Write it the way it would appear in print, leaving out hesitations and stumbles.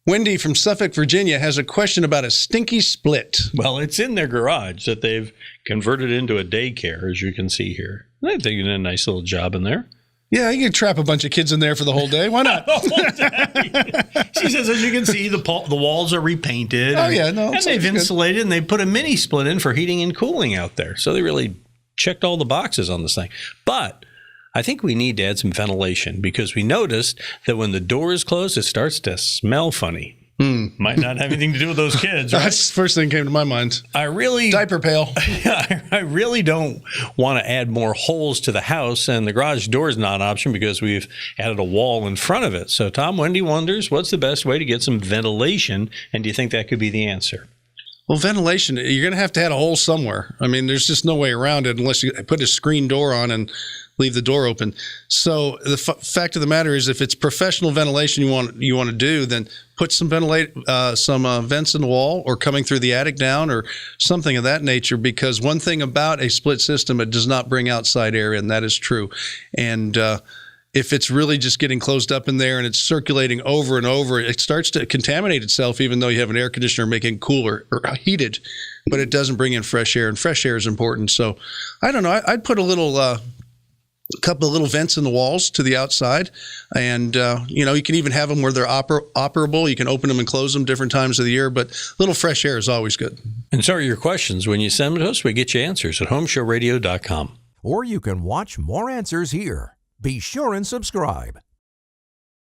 Wendy from Suffolk, Virginia, has a question about a stinky split. Well, it's in their garage that they've converted into a daycare, as you can see here. I think they did a nice little job in there. Yeah, you can trap a bunch of kids in there for the whole day. Why not? She says, as you can see, the walls are repainted. Oh, yeah. No, and they've insulated, and they put a mini split in for heating and cooling out there. So they really checked all the boxes on this thing. But I think we need to add some ventilation because we noticed that when the door is closed, it starts to smell funny. Might not have anything to do with those kids, right? That's the first thing that came to my mind. Diaper pail. I really don't want to add more holes to the house, and the garage door is not an option because we've added a wall in front of it. So Tom, Wendy wonders, what's the best way to get some ventilation, and do you think that could be the answer? Well, ventilation, you're going to have add a hole somewhere. I mean, there's just no way around it unless you put a screen door on and leave the door open. So the fact of the matter is, if it's professional ventilation you want to do, then put some vents in the wall or coming through the attic down or something of that nature. Because one thing about a split system, it does not bring outside air in. That is true. And if it's really just getting closed up in there and it's circulating over and over, it starts to contaminate itself, even though you have an air conditioner making it cooler or heated, but it doesn't bring in fresh air, and fresh air is important. So I don't know. I'd put a couple of little vents in the walls to the outside, and you can even have them where they're operable. You can open them and close them different times of the year, but a little fresh air is always good. And so are your questions. When you send them to us, we get you answers at HomeShowRadio.com. Or you can watch more answers here. Be sure and subscribe.